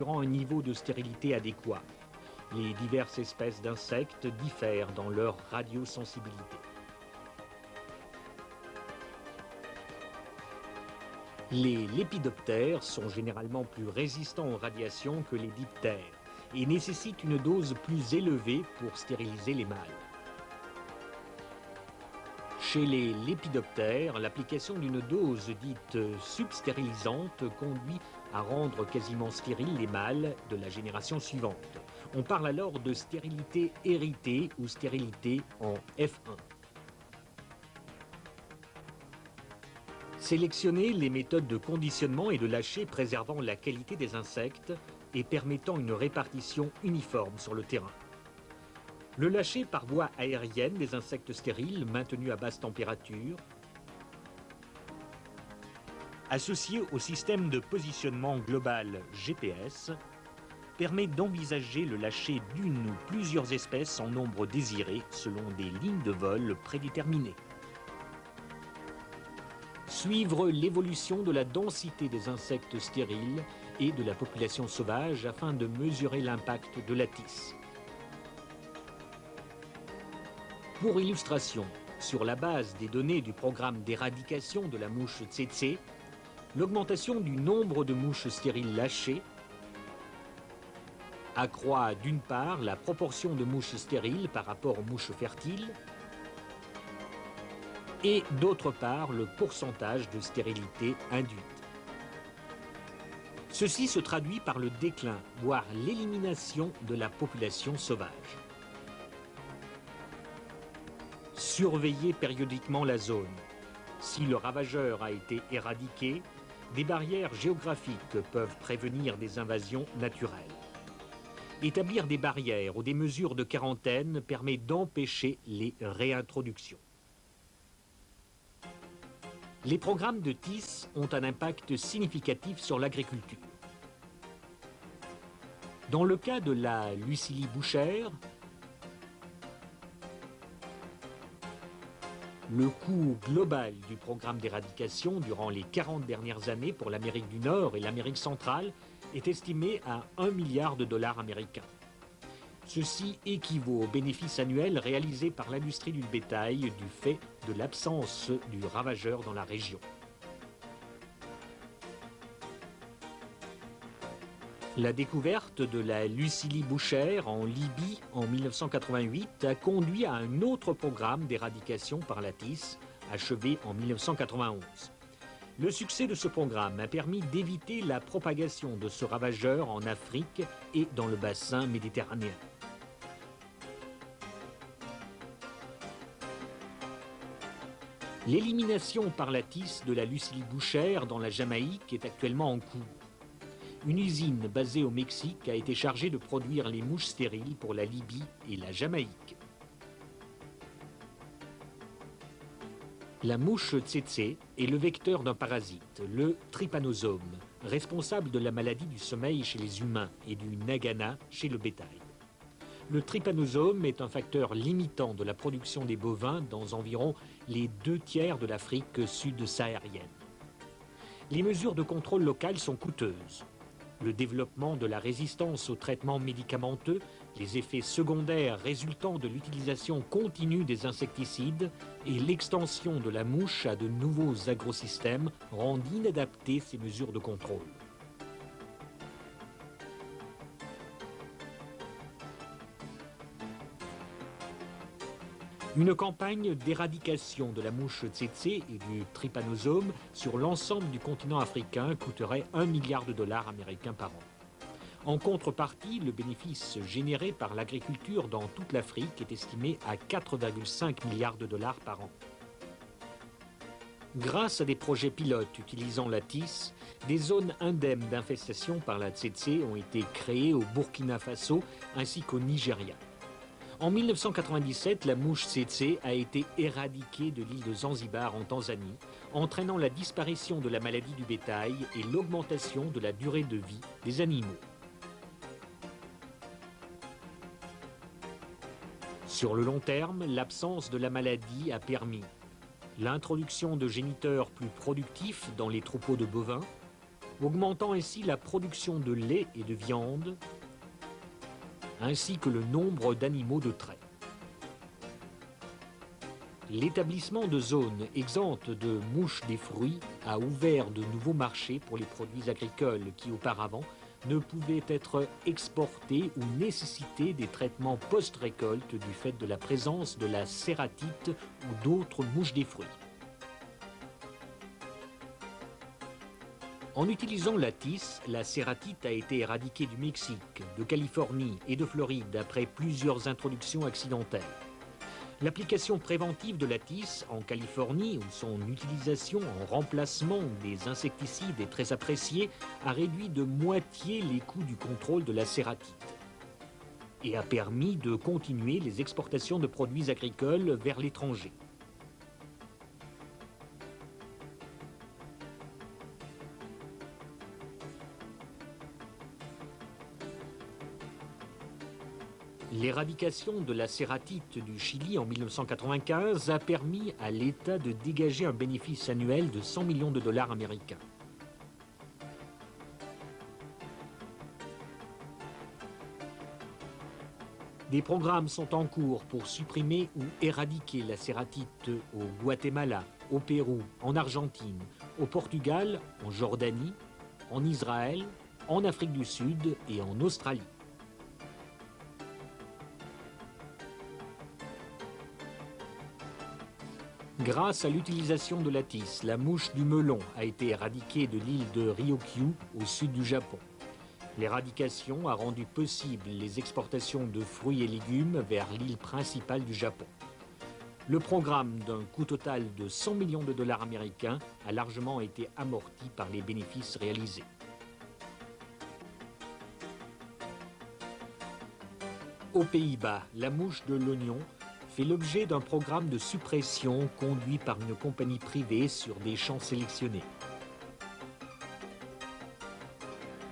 assurant un niveau de stérilité adéquat. Les diverses espèces d'insectes diffèrent dans leur radiosensibilité. Les lépidoptères sont généralement plus résistants aux radiations que les diptères et nécessitent une dose plus élevée pour stériliser les mâles. Chez les lépidoptères, l'application d'une dose dite substérilisante conduit à rendre quasiment stériles les mâles de la génération suivante. On parle alors de stérilité héritée ou stérilité en F1. Sélectionner les méthodes de conditionnement et de lâcher préservant la qualité des insectes et permettant une répartition uniforme sur le terrain. Le lâcher par voie aérienne des insectes stériles maintenus à basse température, associé au système de positionnement global GPS, permet d'envisager le lâcher d'une ou plusieurs espèces en nombre désiré selon des lignes de vol prédéterminées. Suivre l'évolution de la densité des insectes stériles et de la population sauvage afin de mesurer l'impact de la tisse. Pour illustration, sur la base des données du programme d'éradication de la mouche tsetse, l'augmentation du nombre de mouches stériles lâchées accroît d'une part la proportion de mouches stériles par rapport aux mouches fertiles et d'autre part le pourcentage de stérilité induite. Ceci se traduit par le déclin, voire l'élimination de la population sauvage. Surveiller périodiquement la zone. Si le ravageur a été éradiqué, des barrières géographiques peuvent prévenir des invasions naturelles. Établir des barrières ou des mesures de quarantaine permet d'empêcher les réintroductions. Les programmes de TIS ont un impact significatif sur l'agriculture. Dans le cas de la Lucilie bouchère, le coût global du programme d'éradication durant les 40 dernières années pour l'Amérique du Nord et l'Amérique centrale est estimé à 1 milliard de dollars américains. Ceci équivaut aux bénéfices annuels réalisés par l'industrie du bétail du fait de l'absence du ravageur dans la région. La découverte de la Lucilie bouchère en Libye en 1988 a conduit à un autre programme d'éradication par la TIS, achevé en 1991. Le succès de ce programme a permis d'éviter la propagation de ce ravageur en Afrique et dans le bassin méditerranéen. L'élimination par la TIS de la Lucilie bouchère dans la Jamaïque est actuellement en cours. Une usine basée au Mexique a été chargée de produire les mouches stériles pour la Libye et la Jamaïque. La mouche tsetse est le vecteur d'un parasite, le trypanosome, responsable de la maladie du sommeil chez les humains et du nagana chez le bétail. Le trypanosome est un facteur limitant de la production des bovins dans environ les 2/3 de l'Afrique sud-saharienne. Les mesures de contrôle local sont coûteuses. Le développement de la résistance aux traitements médicamenteux, les effets secondaires résultant de l'utilisation continue des insecticides et l'extension de la mouche à de nouveaux agrosystèmes rendent inadaptées ces mesures de contrôle. Une campagne d'éradication de la mouche tsetse et du trypanosome sur l'ensemble du continent africain coûterait 1 milliard de dollars américains par an. En contrepartie, le bénéfice généré par l'agriculture dans toute l'Afrique est estimé à 4,5 milliards de dollars par an. Grâce à des projets pilotes utilisant la TIS, des zones indemnes d'infestation par la tsetse ont été créées au Burkina Faso ainsi qu'au Nigeria. En 1997, la mouche tsetse a été éradiquée de l'île de Zanzibar en Tanzanie, entraînant la disparition de la maladie du bétail et l'augmentation de la durée de vie des animaux. Sur le long terme, l'absence de la maladie a permis l'introduction de géniteurs plus productifs dans les troupeaux de bovins, augmentant ainsi la production de lait et de viande, ainsi que le nombre d'animaux de trait. L'établissement de zones exemptes de mouches des fruits a ouvert de nouveaux marchés pour les produits agricoles qui auparavant ne pouvaient être exportés ou nécessitaient des traitements post-récolte du fait de la présence de la cératite ou d'autres mouches des fruits. En utilisant la tisse, la cératite a été éradiquée du Mexique, de Californie et de Floride après plusieurs introductions accidentelles. L'application préventive de la tisse en Californie, où son utilisation en remplacement des insecticides est très appréciée, a réduit de moitié les coûts du contrôle de la cératite et a permis de continuer les exportations de produits agricoles vers l'étranger. L'éradication de la cératite du Chili en 1995 a permis à l'État de dégager un bénéfice annuel de 100 millions de dollars américains. Des programmes sont en cours pour supprimer ou éradiquer la cératite au Guatemala, au Pérou, en Argentine, au Portugal, en Jordanie, en Israël, en Afrique du Sud et en Australie. Grâce à l'utilisation de la tisse, la mouche du melon a été éradiquée de l'île de Ryukyu au sud du Japon. L'éradication a rendu possible les exportations de fruits et légumes vers l'île principale du Japon. Le programme d'un coût total de 100 millions de dollars américains a largement été amorti par les bénéfices réalisés. Aux Pays-Bas, la mouche de l'oignon fait l'objet d'un programme de suppression conduit par une compagnie privée sur des champs sélectionnés.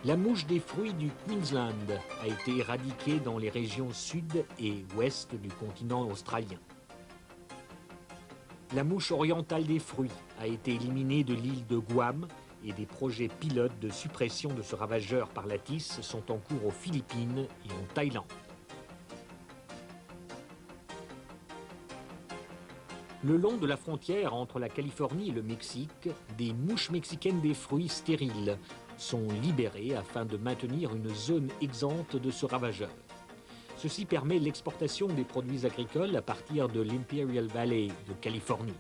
La mouche des fruits du Queensland a été éradiquée dans les régions sud et ouest du continent australien. La mouche orientale des fruits a été éliminée de l'île de Guam et des projets pilotes de suppression de ce ravageur par la tisse sont en cours aux Philippines et en Thaïlande. Le long de la frontière entre la Californie et le Mexique, des mouches mexicaines des fruits stériles sont libérées afin de maintenir une zone exempte de ce ravageur. Ceci permet l'exportation des produits agricoles à partir de l'Imperial Valley de Californie.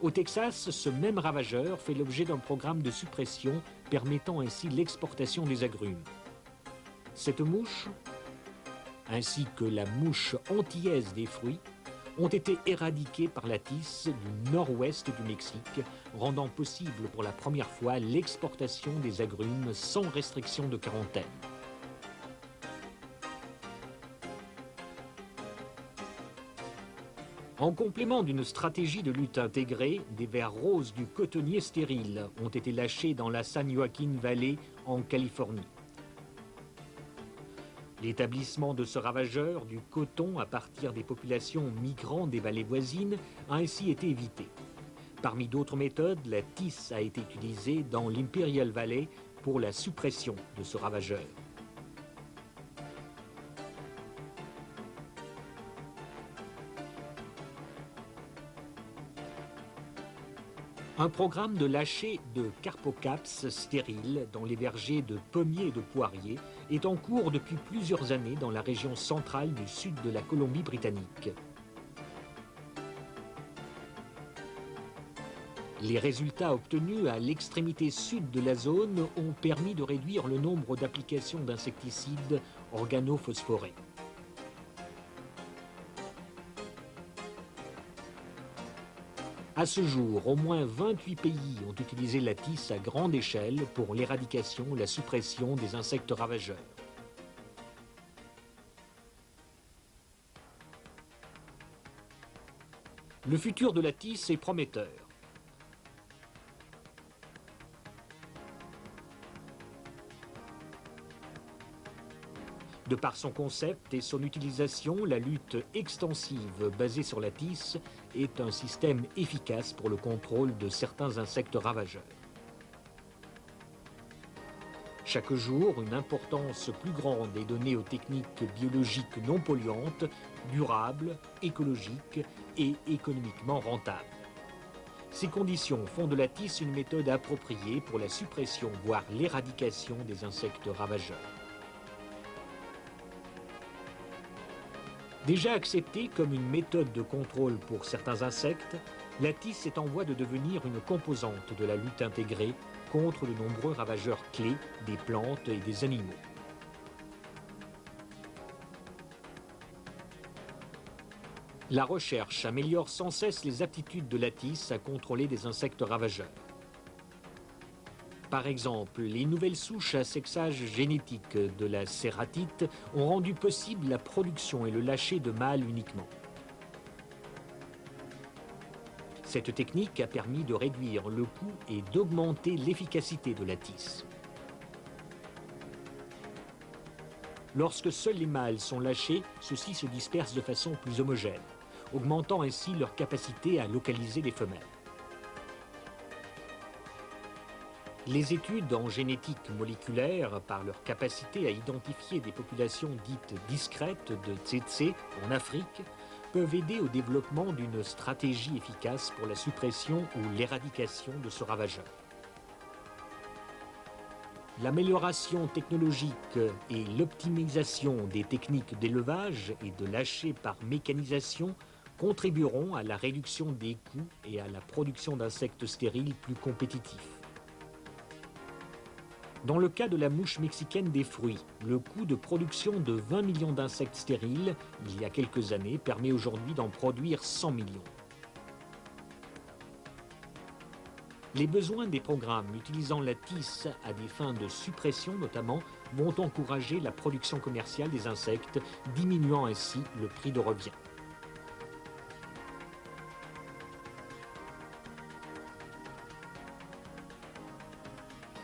Au Texas, ce même ravageur fait l'objet d'un programme de suppression permettant ainsi l'exportation des agrumes. Cette mouche, ainsi que la mouche antillaise des fruits, ont été éradiqués par la tisse du nord-ouest du Mexique, rendant possible pour la première fois l'exportation des agrumes sans restriction de quarantaine. En complément d'une stratégie de lutte intégrée, des vers roses du cotonnier stérile ont été lâchés dans la San Joaquin Valley en Californie. L'établissement de ce ravageur du coton à partir des populations migrant des vallées voisines a ainsi été évité. Parmi d'autres méthodes, la tisse a été utilisée dans l'Imperial Valley pour la suppression de ce ravageur. Un programme de lâcher de carpocaps stériles dans les vergers de pommiers et de poiriers est en cours depuis plusieurs années dans la région centrale du sud de la Colombie-Britannique. Les résultats obtenus à l'extrémité sud de la zone ont permis de réduire le nombre d'applications d'insecticides organophosphorés. À ce jour, au moins 28 pays ont utilisé la tisse à grande échelle pour l'éradication, la suppression des insectes ravageurs. Le futur de la tisse est prometteur. De par son concept et son utilisation, la lutte extensive basée sur la tisse est un système efficace pour le contrôle de certains insectes ravageurs. Chaque jour, une importance plus grande est donnée aux techniques biologiques non polluantes, durables, écologiques et économiquement rentables. Ces conditions font de la tisse une méthode appropriée pour la suppression, voire l'éradication des insectes ravageurs. Déjà acceptée comme une méthode de contrôle pour certains insectes, la tisse est en voie de devenir une composante de la lutte intégrée contre de nombreux ravageurs clés des plantes et des animaux. La recherche améliore sans cesse les aptitudes de la tisse à contrôler des insectes ravageurs. Par exemple, les nouvelles souches à sexage génétique de la cératite ont rendu possible la production et le lâcher de mâles uniquement. Cette technique a permis de réduire le coût et d'augmenter l'efficacité de la tisse. Lorsque seuls les mâles sont lâchés, ceux-ci se dispersent de façon plus homogène, augmentant ainsi leur capacité à localiser les femelles. Les études en génétique moléculaire, par leur capacité à identifier des populations dites discrètes de tsetse en Afrique, peuvent aider au développement d'une stratégie efficace pour la suppression ou l'éradication de ce ravageur. L'amélioration technologique et l'optimisation des techniques d'élevage et de lâcher par mécanisation contribueront à la réduction des coûts et à la production d'insectes stériles plus compétitifs. Dans le cas de la mouche mexicaine des fruits, le coût de production de 20 millions d'insectes stériles, il y a quelques années, permet aujourd'hui d'en produire 100 millions. Les besoins des programmes utilisant la tisse à des fins de suppression notamment vont encourager la production commerciale des insectes, diminuant ainsi le prix de revient.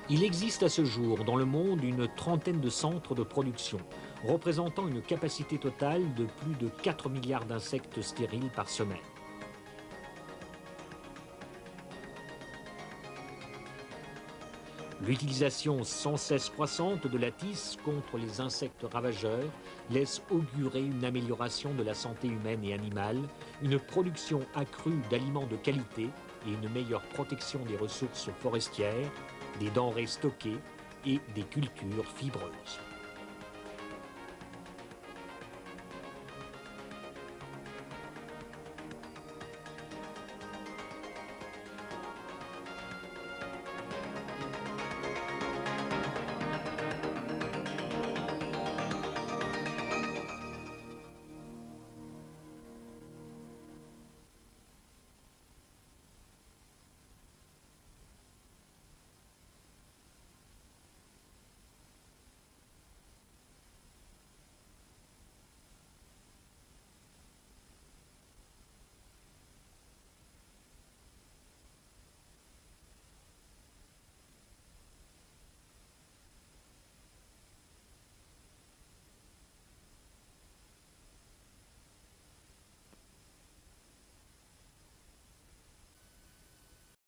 Il existe à ce jour dans le monde une trentaine de centres de production, représentant une capacité totale de plus de 4 milliards d'insectes stériles par semaine. L'utilisation sans cesse croissante de la tisse contre les insectes ravageurs laisse augurer une amélioration de la santé humaine et animale, une production accrue d'aliments de qualité et une meilleure protection des ressources forestières, des denrées stockées et des cultures fibreuses.